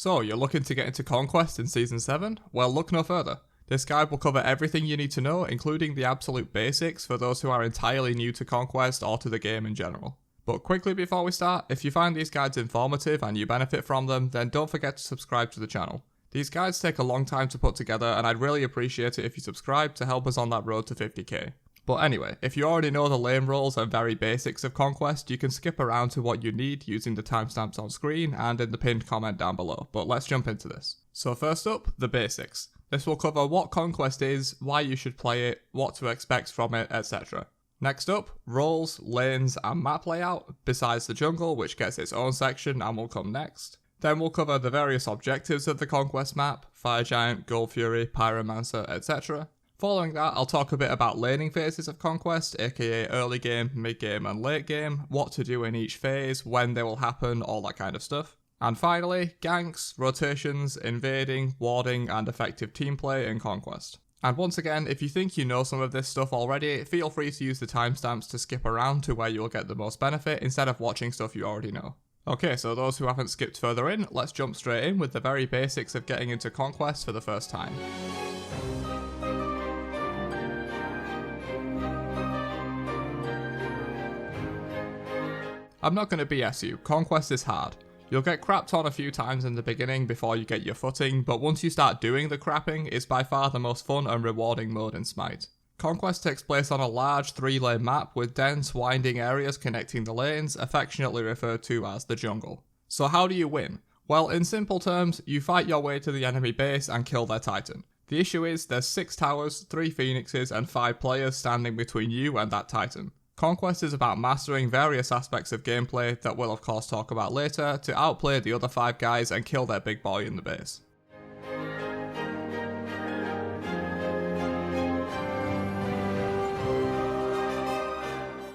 So, you're looking to get into Conquest in Season 7? Well, look no further. This guide will cover everything you need to know, including the absolute basics for those who are entirely new to Conquest or to the game in general. But quickly before we start, if you find these guides informative and you benefit from them, then don't forget to subscribe to the channel. These guides take a long time to put together, and I'd really appreciate it if you subscribe to help us on that road to 50k. But anyway, if you already know the lane roles and very basics of Conquest, you can skip around to what you need using the timestamps on screen and in the pinned comment down below, but let's jump into this. So first up, the basics. This will cover what Conquest is, why you should play it, what to expect from it, etc. Next up, roles, lanes and map layout, besides the jungle, which gets its own section and will come next. Then we'll cover the various objectives of the Conquest map, Fire Giant, Gold Fury, Pyromancer, etc. Following that, I'll talk a bit about laning phases of Conquest, aka early game, mid game and late game, what to do in each phase, when they will happen, all that kind of stuff. And finally, ganks, rotations, invading, warding and effective team play in Conquest. And once again, if you think you know some of this stuff already, feel free to use the timestamps to skip around to where you'll get the most benefit instead of watching stuff you already know. Okay, so those who haven't skipped further in, let's jump straight in with the very basics of getting into Conquest for the first time. I'm not going to BS you, Conquest is hard. You'll get crapped on a few times in the beginning before you get your footing, but once you start doing the crapping, it's by far the most fun and rewarding mode in Smite. Conquest takes place on a large 3-lane map with dense, winding areas connecting the lanes, affectionately referred to as the jungle. So how do you win? Well, in simple terms, you fight your way to the enemy base and kill their titan. The issue is, there's 6 towers, 3 phoenixes and 5 players standing between you and that titan. Conquest is about mastering various aspects of gameplay that we'll of course talk about later to outplay the other 5 guys and kill their big boy in the base.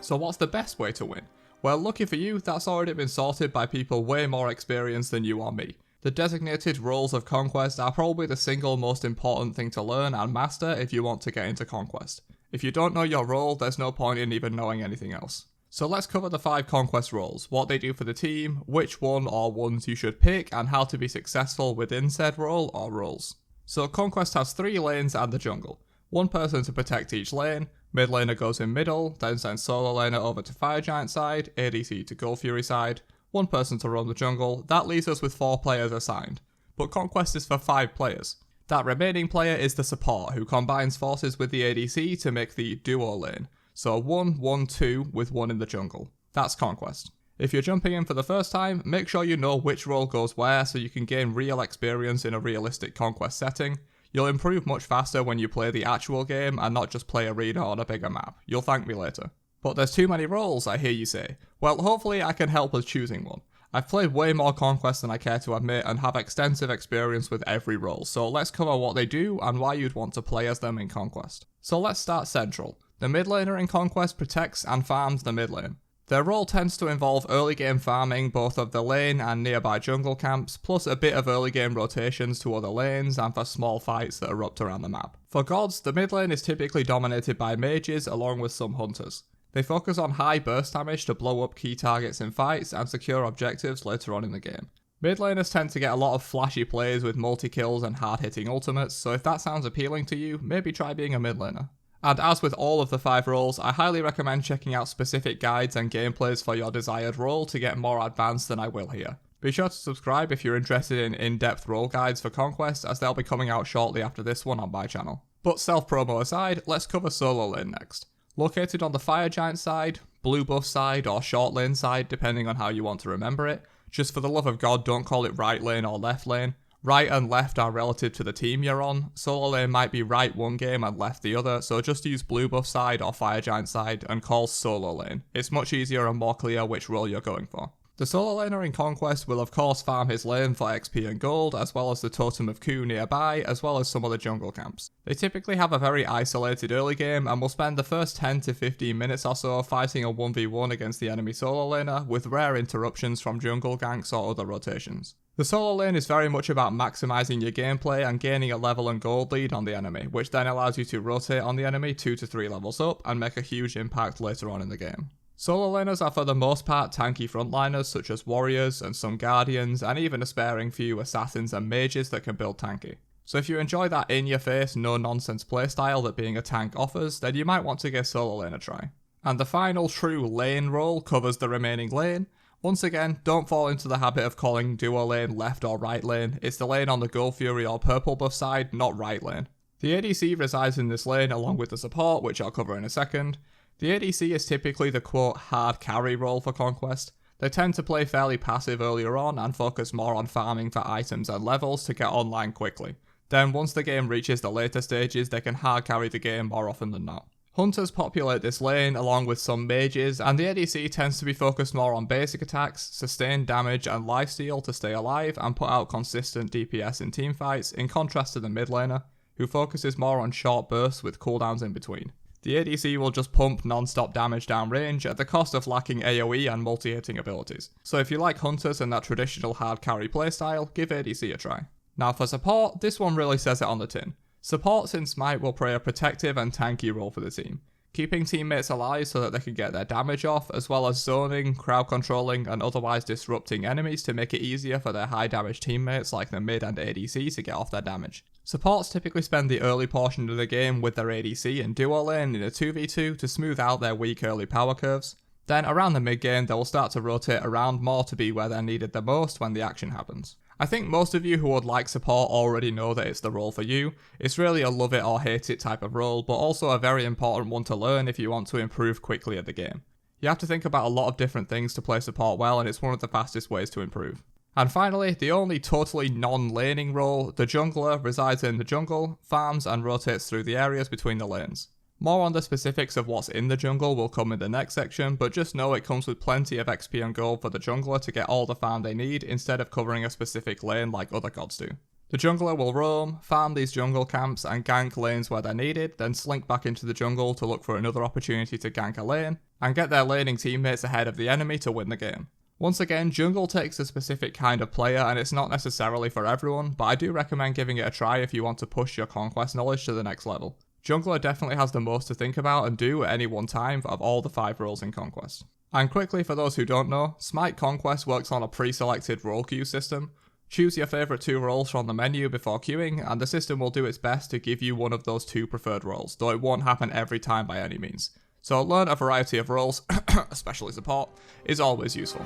So what's the best way to win? Well, lucky for you, that's already been sorted by people way more experienced than you or me. The designated roles of Conquest are probably the single most important thing to learn and master if you want to get into Conquest. If you don't know your role, there's no point in even knowing anything else. So let's cover the 5 Conquest roles, what they do for the team, which one or ones you should pick, and how to be successful within said role or roles. So Conquest has 3 lanes and the jungle. 1 person to protect each lane, mid laner goes in middle, then sends solo laner over to Fire Giant side, ADC to Gold Fury side, 1 person to run the jungle, that leaves us with 4 players assigned. But Conquest is for 5 players. That remaining player is the support, who combines forces with the ADC to make the duo lane. So 1, 1, 2 with 1 in the jungle. That's Conquest. If you're jumping in for the first time, make sure you know which role goes where so you can gain real experience in a realistic Conquest setting. You'll improve much faster when you play the actual game and not just play arena on a bigger map. You'll thank me later. But there's too many roles, I hear you say. Well, hopefully I can help us choosing one. I've played way more Conquest than I care to admit and have extensive experience with every role, so let's cover what they do and why you'd want to play as them in Conquest. So let's start central. The mid laner in Conquest protects and farms the mid lane. Their role tends to involve early game farming both of the lane and nearby jungle camps, plus a bit of early game rotations to other lanes and for small fights that erupt around the map. For gods, the mid lane is typically dominated by mages along with some hunters. They focus on high burst damage to blow up key targets in fights and secure objectives later on in the game. Mid laners tend to get a lot of flashy plays with multi-kills and hard-hitting ultimates, so if that sounds appealing to you, maybe try being a mid laner. And as with all of the 5 roles, I highly recommend checking out specific guides and gameplays for your desired role to get more advanced than I will here. Be sure to subscribe if you're interested in in-depth role guides for Conquest, as they'll be coming out shortly after this one on my channel. But self-promo aside, let's cover solo lane next. Located on the Fire Giant side, blue buff side, or short lane side, depending on how you want to remember it. Just for the love of God, don't call it right lane or left lane. Right and left are relative to the team you're on. Solo lane might be right one game and left the other, so just use blue buff side or Fire Giant side and call solo lane. It's much easier and more clear which role you're going for. The solo laner in Conquest will of course farm his lane for XP and gold, as well as the Totem of Ku nearby, as well as some other jungle camps. They typically have a very isolated early game and will spend the first 10 to 15 minutes or so fighting a 1v1 against the enemy solo laner, with rare interruptions from jungle ganks or other rotations. The solo lane is very much about maximising your gameplay and gaining a level and gold lead on the enemy, which then allows you to rotate on the enemy 2 to 3 levels up and make a huge impact later on in the game. Solo laners are for the most part tanky frontliners such as warriors and some guardians, and even a sparing few assassins and mages that can build tanky. So if you enjoy that in-your-face, no-nonsense playstyle that being a tank offers, then you might want to give solo lane a try. And the final true lane role covers the remaining lane. Once again, don't fall into the habit of calling duo lane left or right lane. It's the lane on the Gold Fury or purple buff side, not right lane. The ADC resides in this lane along with the support, which I'll cover in a second. The ADC is typically the quote hard carry role for Conquest. They tend to play fairly passive earlier on and focus more on farming for items and levels to get online quickly. Then once the game reaches the later stages, they can hard carry the game more often than not. Hunters populate this lane along with some mages, and the ADC tends to be focused more on basic attacks, sustained damage and lifesteal to stay alive and put out consistent DPS in teamfights, in contrast to the mid laner, who focuses more on short bursts with cooldowns in between. The ADC will just pump non-stop damage downrange at the cost of lacking AoE and multi-hitting abilities. So if you like hunters and that traditional hard carry playstyle, give ADC a try. Now for support, this one really says it on the tin. Supports in Smite will play a protective and tanky role for the team, keeping teammates alive so that they can get their damage off, as well as zoning, crowd controlling and otherwise disrupting enemies to make it easier for their high damage teammates like the mid and ADC to get off their damage. Supports typically spend the early portion of the game with their ADC in duo lane in a 2v2 to smooth out their weak early power curves. Then around the mid game they will start to rotate around more to be where they're needed the most when the action happens. I think most of you who would like support already know that it's the role for you. It's really a love it or hate it type of role, but also a very important one to learn if you want to improve quickly at the game. You have to think about a lot of different things to play support well, and it's one of the fastest ways to improve. And finally, the only totally non-laning role, the jungler, resides in the jungle, farms and rotates through the areas between the lanes. More on the specifics of what's in the jungle will come in the next section, but just know it comes with plenty of XP and gold for the jungler to get all the farm they need instead of covering a specific lane like other gods do. The jungler will roam, farm these jungle camps and gank lanes where they're needed, then slink back into the jungle to look for another opportunity to gank a lane, and get their laning teammates ahead of the enemy to win the game. Once again, jungle takes a specific kind of player and it's not necessarily for everyone, but I do recommend giving it a try if you want to push your conquest knowledge to the next level. Jungler definitely has the most to think about and do at any one time of all the 5 roles in Conquest. And quickly for those who don't know, Smite Conquest works on a pre-selected role queue system. Choose your favourite 2 roles from the menu before queuing, and the system will do its best to give you one of those 2 preferred roles, though it won't happen every time by any means. So learn a variety of roles, especially support, is always useful.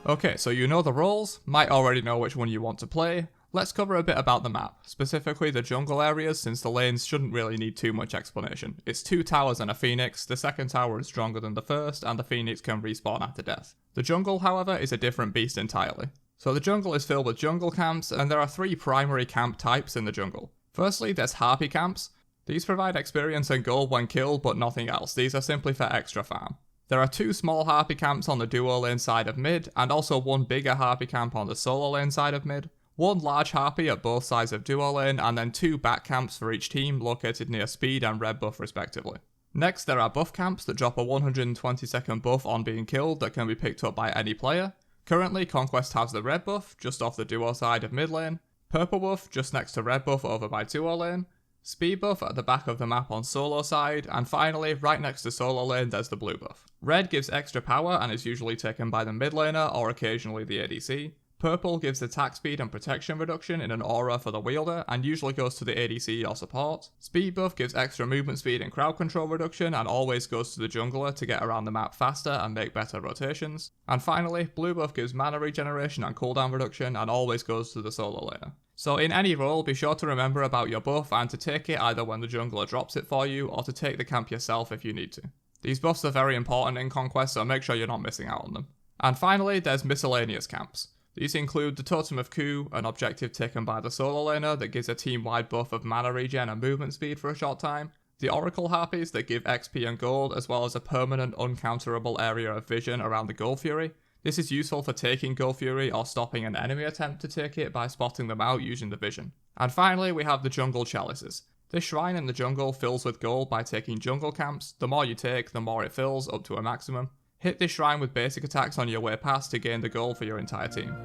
Okay, so you know the roles, might already know which one you want to play. Let's cover a bit about the map, specifically the jungle areas, since the lanes shouldn't really need too much explanation. It's 2 towers and a phoenix, the second tower is stronger than the first, and the phoenix can respawn after death. The jungle, however, is a different beast entirely. So the jungle is filled with jungle camps, and there are 3 primary camp types in the jungle. Firstly, there's harpy camps. These provide experience and gold when killed, but nothing else. These are simply for extra farm. There are 2 small harpy camps on the duo lane side of mid, and also 1 bigger harpy camp on the solo lane side of mid, 1 large harpy at both sides of duo lane, and then 2 back camps for each team located near speed and red buff respectively. Next, there are buff camps that drop a 120 second buff on being killed that can be picked up by any player. Currently, Conquest has the red buff just off the duo side of mid lane, purple buff just next to red buff over by duo lane, speed buff at the back of the map on solo side, and finally, right next to solo lane there's the blue buff. Red gives extra power and is usually taken by the mid laner or occasionally the ADC. Purple gives attack speed and protection reduction in an aura for the wielder and usually goes to the ADC or support. Speed buff gives extra movement speed and crowd control reduction and always goes to the jungler to get around the map faster and make better rotations. And finally, blue buff gives mana regeneration and cooldown reduction and always goes to the solo laner. So in any role, be sure to remember about your buff and to take it either when the jungler drops it for you or to take the camp yourself if you need to. These buffs are very important in Conquest, so make sure you're not missing out on them. And finally, there's miscellaneous camps. These include the Totem of Coup, an objective taken by the solo laner that gives a team-wide buff of mana regen and movement speed for a short time, the Oracle Harpies that give XP and gold, as well as a permanent uncounterable area of vision around the Gold Fury. This is useful for taking Gold Fury or stopping an enemy attempt to take it by spotting them out using the vision. And finally, we have the Jungle Chalices. This shrine in the jungle fills with gold by taking jungle camps. The more you take, the more it fills, up to a maximum. Hit this shrine with basic attacks on your way past to gain the gold for your entire team.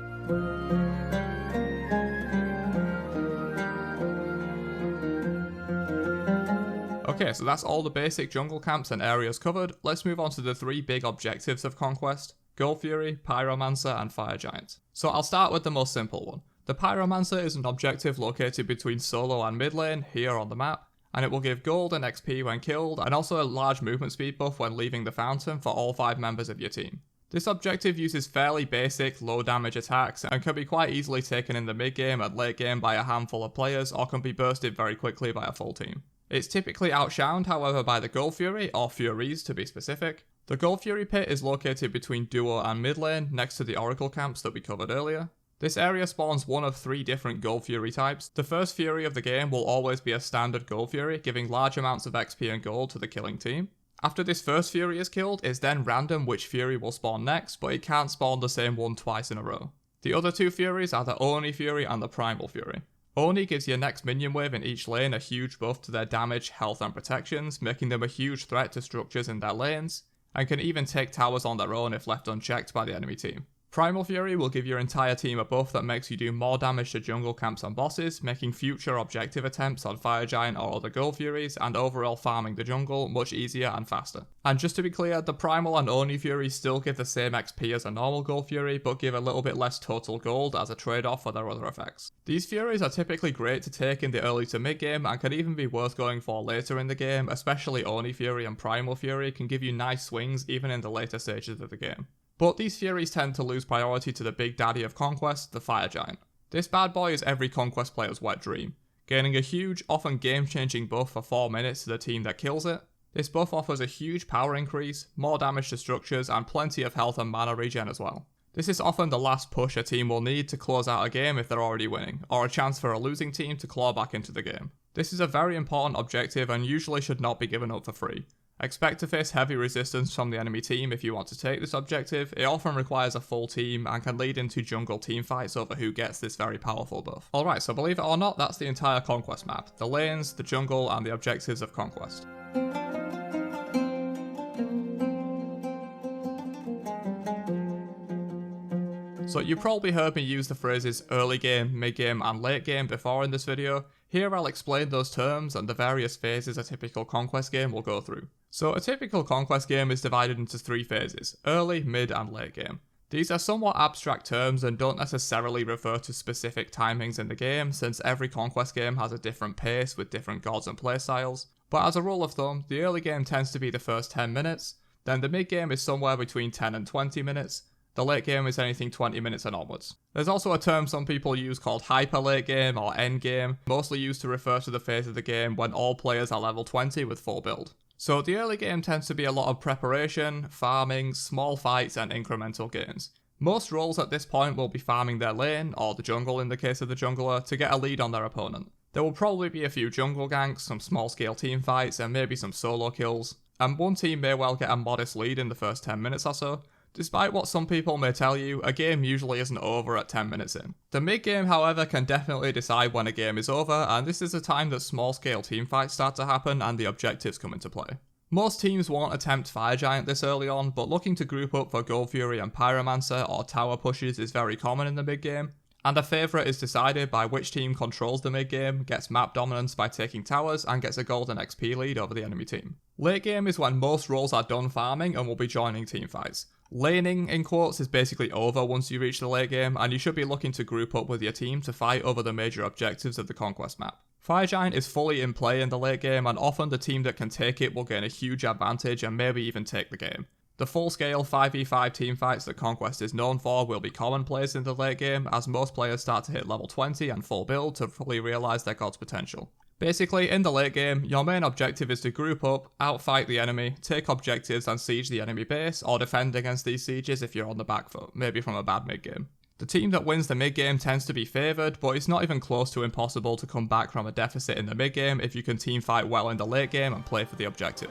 Okay, so that's all the basic jungle camps and areas covered. Let's move on to the 3 big objectives of Conquest: Gold Fury, Pyromancer, and Fire Giant. So I'll start with the most simple one. The Pyromancer is an objective located between solo and mid lane here on the map, and it will give gold and XP when killed, and also a large movement speed buff when leaving the fountain for all 5 members of your team. This objective uses fairly basic, low damage attacks and can be quite easily taken in the mid game and late game by a handful of players, or can be bursted very quickly by a full team. It's typically outshined, however, by the Gold Fury, or Furies to be specific. The Gold Fury pit is located between duo and mid lane, next to the Oracle camps that we covered earlier. This area spawns one of 3 different Gold Fury types. The first Fury of the game will always be a standard Gold Fury, giving large amounts of XP and gold to the killing team. After this first Fury is killed, it's then random which Fury will spawn next, but it can't spawn the same one twice in a row. The other 2 Furies are the Oni Fury and the Primal Fury. Oni gives your next minion wave in each lane a huge buff to their damage, health and protections, making them a huge threat to structures in their lanes, and can even take towers on their own if left unchecked by the enemy team. Primal Fury will give your entire team a buff that makes you do more damage to jungle camps and bosses, making future objective attempts on Fire Giant or other Gold Furies, and overall farming the jungle much easier and faster. And just to be clear, the Primal and Oni Furies still give the same XP as a normal Gold Fury, but give a little bit less total gold as a trade-off for their other effects. These Furies are typically great to take in the early to mid game, and can even be worth going for later in the game, especially Oni Fury and Primal Fury can give you nice swings even in the later stages of the game. But these Furies tend to lose priority to the big daddy of Conquest, the Fire Giant. This bad boy is every Conquest player's wet dream, gaining a huge, often game-changing buff for 4 minutes to the team that kills it. This buff offers a huge power increase, more damage to structures, and plenty of health and mana regen as well. This is often the last push a team will need to close out a game if they're already winning, or a chance for a losing team to claw back into the game. This is a very important objective and usually should not be given up for free. Expect to face heavy resistance from the enemy team if you want to take this objective. It often requires a full team and can lead into jungle teamfights over who gets this very powerful buff. Alright, so believe it or not, that's the entire Conquest map. The lanes, the jungle, and the objectives of Conquest. So you probably heard me use the phrases early game, mid game, and late game before in this video. Here I'll explain those terms and the various phases a typical Conquest game will go through. So a typical Conquest game is divided into 3 phases: early, mid, and late game. These are somewhat abstract terms and don't necessarily refer to specific timings in the game, since every Conquest game has a different pace with different gods and playstyles. But as a rule of thumb, the early game tends to be the first 10 minutes, then the mid game is somewhere between 10 and 20 minutes, the late game is anything 20 minutes and onwards. There's also a term some people use called hyper late game or end game, mostly used to refer to the phase of the game when all players are level 20 with full build. So the early game tends to be a lot of preparation, farming, small fights, and incremental gains. Most roles at this point will be farming their lane, or the jungle in the case of the jungler, to get a lead on their opponent. There will probably be a few jungle ganks, some small scale team fights, and maybe some solo kills, and one team may well get a modest lead in the first 10 minutes or so. Despite what some people may tell you, a game usually isn't over at 10 minutes in. The mid game, however, can definitely decide when a game is over, and this is the time that small scale teamfights start to happen and the objectives come into play. Most teams won't attempt Fire Giant this early on, but looking to group up for Gold Fury and Pyromancer or tower pushes is very common in the mid game, and a favourite is decided by which team controls the mid game, gets map dominance by taking towers, and gets a golden XP lead over the enemy team. Late game is when most roles are done farming and will be joining teamfights. Laning, in quotes, is basically over once you reach the late game, and you should be looking to group up with your team to fight over the major objectives of the Conquest map. Fire Giant is fully in play in the late game, and often the team that can take it will gain a huge advantage and maybe even take the game. The full-scale 5v5 teamfights that Conquest is known for will be commonplace in the late game, as most players start to hit level 20 and full build to fully realise their god's potential. Basically, in the late game, your main objective is to group up, outfight the enemy, take objectives and siege the enemy base, or defend against these sieges if you're on the back foot, maybe from a bad mid game. The team that wins the mid game tends to be favoured, but it's not even close to impossible to come back from a deficit in the mid game if you can teamfight well in the late game and play for the objective.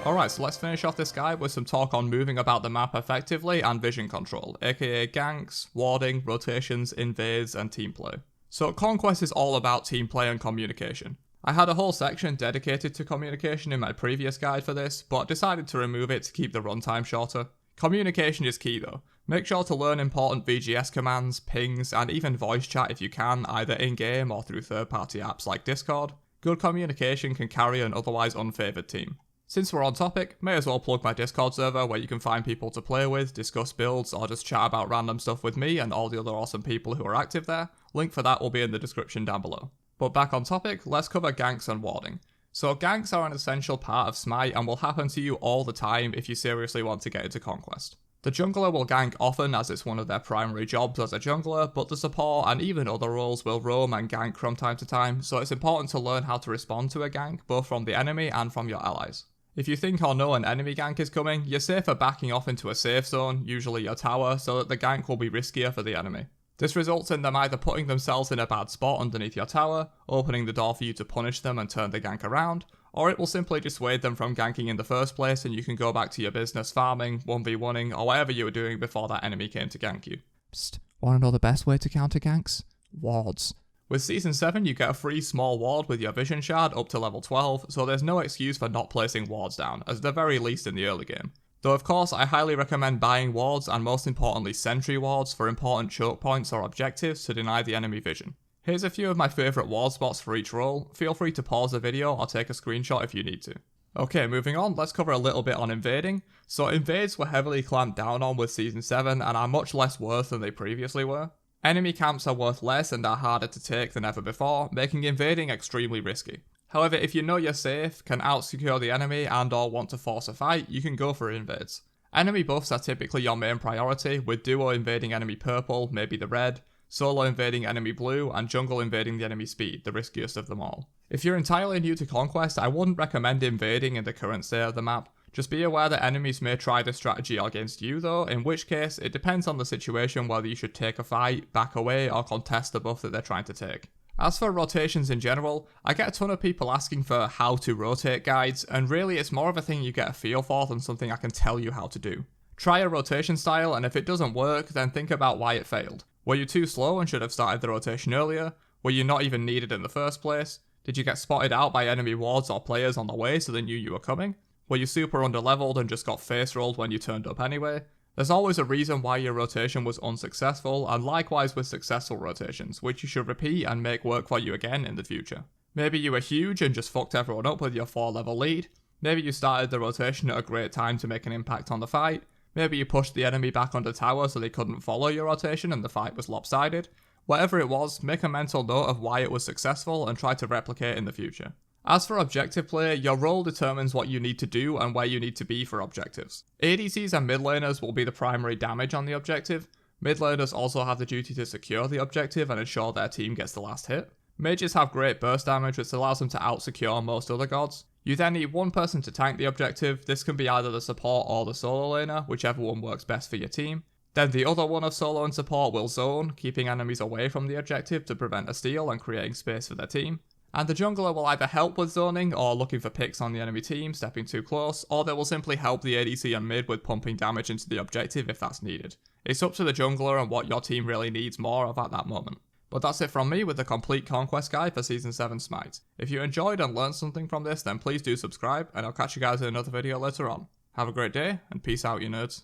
Alright, so let's finish off this guide with some talk on moving about the map effectively and vision control, aka ganks, warding, rotations, invades, and team play. So Conquest is all about team play and communication. I had a whole section dedicated to communication in my previous guide for this, but decided to remove it to keep the runtime shorter. Communication is key though. Make sure to learn important VGS commands, pings, and even voice chat if you can, either in-game or through third-party apps like Discord. Good communication can carry an otherwise unfavoured team. Since we're on topic, may as well plug my Discord server where you can find people to play with, discuss builds, or just chat about random stuff with me and all the other awesome people who are active there. Link for that will be in the description down below. But back on topic, let's cover ganks and warding. So ganks are an essential part of Smite and will happen to you all the time if you seriously want to get into Conquest. The jungler will gank often as it's one of their primary jobs as a jungler, but the support and even other roles will roam and gank from time to time, so it's important to learn how to respond to a gank, both from the enemy and from your allies. If you think or know an enemy gank is coming, you're safer backing off into a safe zone, usually your tower, so that the gank will be riskier for the enemy. This results in them either putting themselves in a bad spot underneath your tower, opening the door for you to punish them and turn the gank around, or it will simply dissuade them from ganking in the first place and you can go back to your business farming, 1v1ing, or whatever you were doing before that enemy came to gank you. Psst, wanna know the best way to counter ganks? Wards. With Season 7 you get a free small ward with your vision shard up to level 12, so there's no excuse for not placing wards down, at the very least in the early game. Though of course I highly recommend buying wards and most importantly sentry wards for important choke points or objectives to deny the enemy vision. Here's a few of my favourite ward spots for each role, feel free to pause the video or take a screenshot if you need to. Okay, moving on, let's cover a little bit on invading. So invades were heavily clamped down on with Season 7 and are much less worth than they previously were. Enemy camps are worth less and are harder to take than ever before, making invading extremely risky. However, if you know you're safe, can out-secure the enemy and or want to force a fight, you can go for invades. Enemy buffs are typically your main priority, with duo invading enemy purple, maybe the red, solo invading enemy blue, and jungle invading the enemy speed, the riskiest of them all. If you're entirely new to Conquest, I wouldn't recommend invading in the current state of the map. Just be aware that enemies may try this strategy against you though, in which case it depends on the situation whether you should take a fight, back away, or contest the buff that they're trying to take. As for rotations in general, I get a ton of people asking for how to rotate guides, and really it's more of a thing you get a feel for than something I can tell you how to do. Try a rotation style, and if it doesn't work, then think about why it failed. Were you too slow and should have started the rotation earlier? Were you not even needed in the first place? Did you get spotted out by enemy wards or players on the way so they knew you were coming? Were you super underleveled and just got face rolled when you turned up anyway? There's always a reason why your rotation was unsuccessful, and likewise with successful rotations, which you should repeat and make work for you again in the future. Maybe you were huge and just fucked everyone up with your 4-level lead. Maybe you started the rotation at a great time to make an impact on the fight. Maybe you pushed the enemy back under tower so they couldn't follow your rotation and the fight was lopsided. Whatever it was, make a mental note of why it was successful and try to replicate in the future. As for objective play, your role determines what you need to do and where you need to be for objectives. ADCs and mid laners will be the primary damage on the objective. Mid laners also have the duty to secure the objective and ensure their team gets the last hit. Mages have great burst damage which allows them to out-secure most other gods. You then need one person to tank the objective. This can be either the support or the solo laner, whichever one works best for your team. Then the other one of solo and support will zone, keeping enemies away from the objective to prevent a steal and creating space for their team. And the jungler will either help with zoning or looking for picks on the enemy team, stepping too close, or they will simply help the ADC and mid with pumping damage into the objective if that's needed. It's up to the jungler and what your team really needs more of at that moment. But that's it from me with the complete Conquest guide for Season 7 Smite. If you enjoyed and learned something from this, then please do subscribe, and I'll catch you guys in another video later on. Have a great day, and peace out you nerds.